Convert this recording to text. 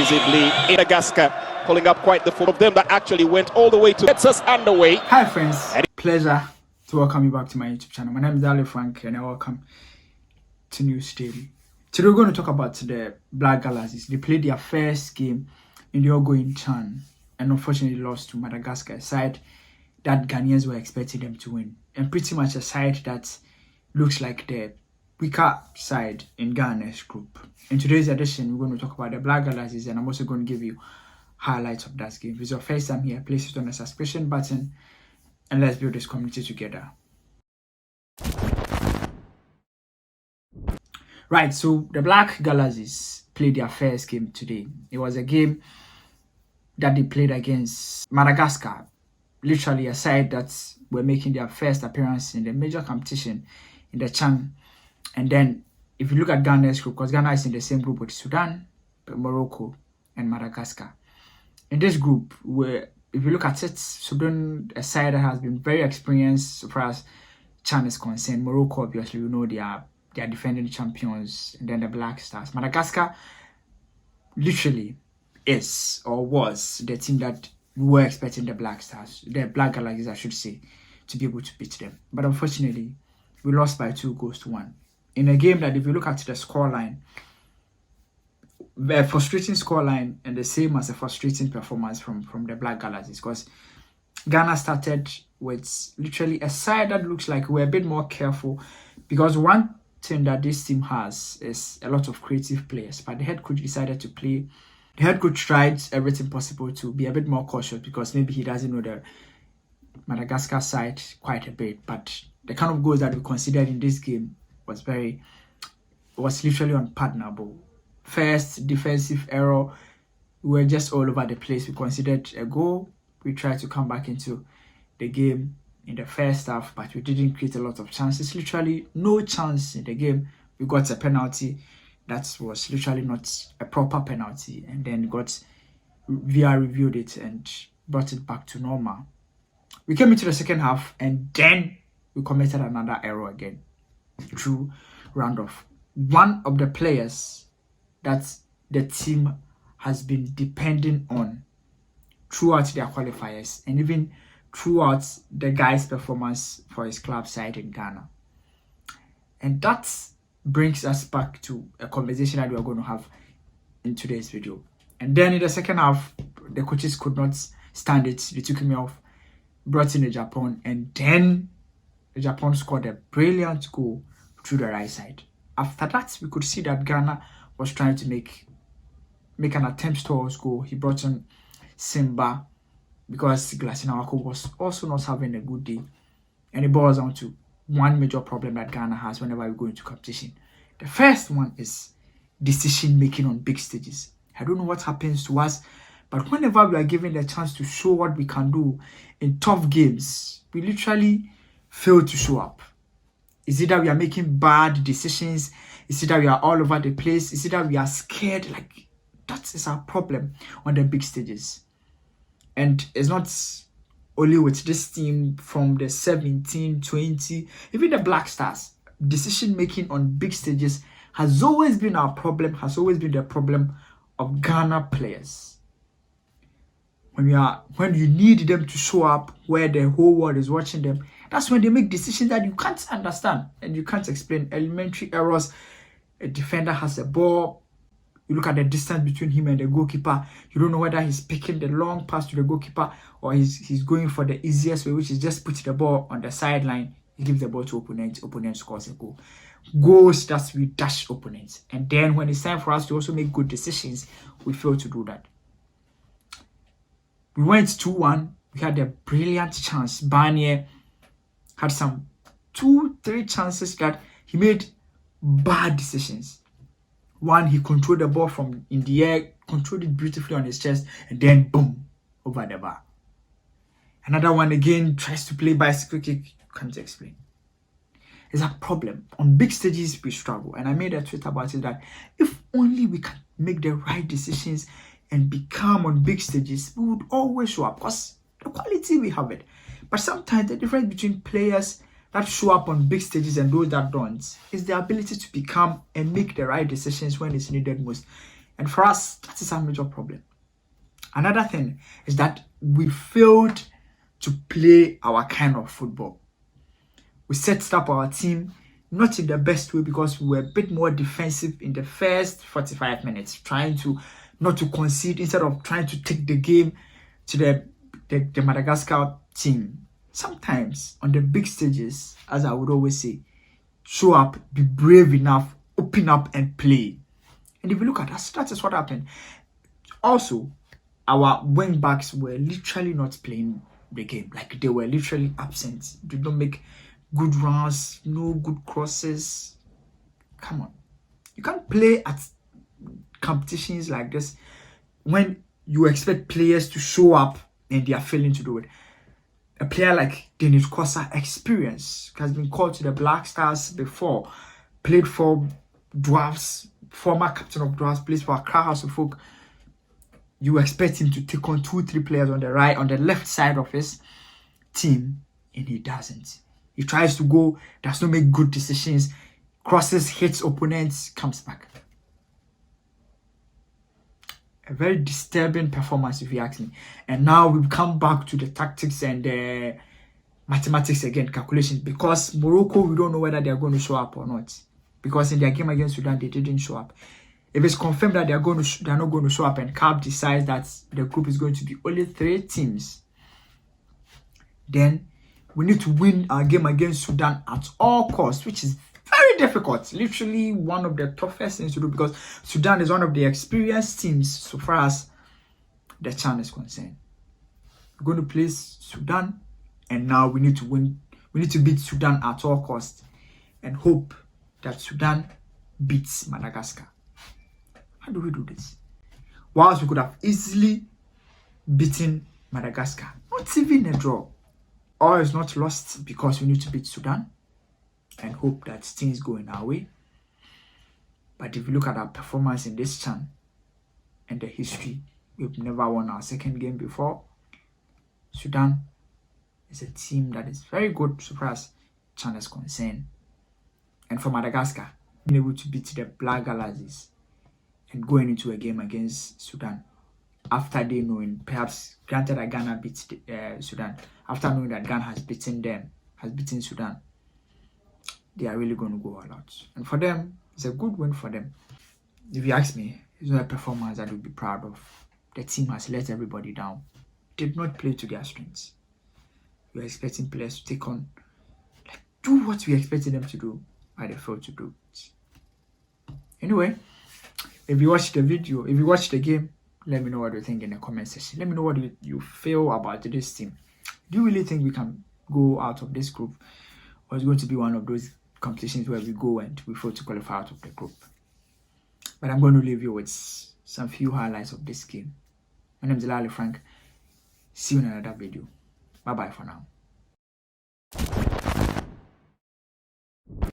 visibly in Madagascar, pulling up quite the four of them that actually went all the way to gets us underway. Hi friends, pleasure to welcome you back to my YouTube channel. My name is Ali Frank and I welcome to News Daily. Today we're going to talk about the Black Galaxies. They played their first game in the ongoing CHAN and unfortunately lost to Madagascar, a side that Ghanaians were expecting them to win, and pretty much a side that looks like the weaker side in Ghana's group. In today's edition, we're going to talk about the Black Galaxies, and I'm also going to give you highlights of that game. If it's your first time here, place it on the subscription button and let's build this community together. Right, so the Black Galaxies played their first game today. It was a game that they played against Madagascar, literally a side that were making their first appearance in the major competition in the CHAN. And then if you look at Ghana's group, because Ghana is in the same group with Sudan, Morocco, and Madagascar. In this group, where if you look at it, Sudan, a side that has been very experienced as far as CHAN is concerned. Morocco, obviously, we know they are defending champions, and then the Black Stars. Madagascar literally is or was the team that we were expecting the Black Stars, the Black Galaxies, I should say, to be able to beat them. But unfortunately, we lost by 2-1. In a game that, if you look at the scoreline, a frustrating scoreline and the same as a frustrating performance from the Black Galaxies, because Ghana started with literally a side that looks like we're a bit more careful, because one thing that this team has is a lot of creative players, but the head coach decided to play. The head coach tried everything possible to be a bit more cautious because maybe he doesn't know the Madagascar side quite a bit, but the kind of goals that we considered in this game was literally unpardonable. First, defensive error. We were just all over the place. We considered a goal. We tried to come back into the game in the first half, but we didn't create a lot of chances. Literally no chance in the game. We got a penalty that was literally not a proper penalty, and then VR reviewed it and brought it back to normal. We came into the second half and then we committed another error again through roundoff. One of the players that the team has been depending on throughout their qualifiers and even throughout the guy's performance for his club side in Ghana. And that brings us back to a conversation that we are going to have in today's video. And then in the second half, the coaches could not stand it. They took him off, brought in the Japan, and then the Japan scored a brilliant goal through the right side. After that, we could see that Ghana was trying to make an attempt towards goal. He brought in Simba because Glasinawako was also not having a good day. And it boils down to one major problem that Ghana has whenever we go into competition. The first one is decision making on big stages. I don't know what happens to us, but whenever we are given the chance to show what we can do in tough games, we literally fail to show up. Is it that we are making bad decisions? Is it that we are all over the place? Is it that we are scared? Like, that is our problem on the big stages. And it's not only with this team from the 17, 20, even the Black Stars. Decision making on big stages has always been our problem, has always been the problem of Ghana players. When you need them to show up where the whole world is watching them, that's when they make decisions that you can't understand and you can't explain. Elementary errors. A defender has a ball. You look at the distance between him and the goalkeeper. You don't know whether he's picking the long pass to the goalkeeper or he's going for the easiest way, which is just putting the ball on the sideline. He gives the ball to opponent scores a goal. Goals that we dash opponents. And then when it's time for us to also make good decisions, we fail to do that. We went 2-1. We had a brilliant chance. Barnier had some 2-3 chances that he made bad decisions. One, he controlled the ball from in the air, controlled it beautifully on his chest, and then boom, over the bar. Another one again tries to play bicycle kick. Can't explain. It's a problem. On big stages, we struggle. And I made a tweet about it that if only we can make the right decisions and be calm on big stages, we would always show up because the quality we have it. But sometimes the difference between players that show up on big stages and those that don't is the ability to be calm and make the right decisions when it's needed most. And for us, that is a major problem. Another thing is that we failed to play our kind of football. We set up our team not in the best way because we were a bit more defensive in the first 45 minutes, trying to not to concede instead of trying to take the game to the Madagascar team. Sometimes on the big stages, as I would always say, show up, be brave enough, open up and play. And if you look at us, that is what happened. Also, our wing backs were literally not playing the game. Like they were literally absent. They don't make good runs, no good crosses. Come on. You can't play at competitions like this when you expect players to show up and they are failing to do it. A player like Dennis Kosa, experience, has been called to the Black Stars before, played for Dwarfs, former captain of Dwarfs, plays for Accra House of Folk. You expect him to take on 2-3 players on the left side of his team, and he doesn't. He tries to go, does not make good decisions, crosses, hits opponents, comes back. A very disturbing performance, if you ask me. And now we come back to the tactics and the mathematics again, calculations. Because Morocco, we don't know whether they are going to show up or not. Because in their game against Sudan, they didn't show up. If it's confirmed that they are not going to show up, and CAF decides that the group is going to be only 3 teams, then we need to win our game against Sudan at all costs, which is very difficult. Literally one of the toughest things to do because Sudan is one of the experienced teams so far as the CHAN is concerned. We're going to play Sudan, and now we need to win. We need to beat Sudan at all costs and hope that Sudan beats Madagascar. How do we do this? Whilst we could have easily beaten Madagascar, not even a draw. All is not lost because we need to beat Sudan and hope that things go in our way. But if you look at our performance in this CHAN and the history, we've never won our second game before. Sudan is a team that is very good so far as CHAN is concerned. And for Madagascar, being able to beat the Black Galaxies and going into a game against Sudan after they knowing, perhaps granted that Ghana beats Sudan, after knowing that Ghana has beaten Sudan, they are really going to go all out. And for them, it's a good win for them. If you ask me, it's not a performance that I would be proud of. The team has let everybody down. Did not play to their strengths. We are expecting players to take on, do what we expected them to do, but they failed to do it. Anyway, if you watched the video, if you watched the game, let me know what you think in the comment section. Let me know what you feel about this team. Do you really think we can go out of this group, or is it going to be one of those competitions where we go and we fail to qualify out of the group? But I'm going to leave you with some few highlights of this game. My name is Lali Frank. See you in another video. Bye bye for now.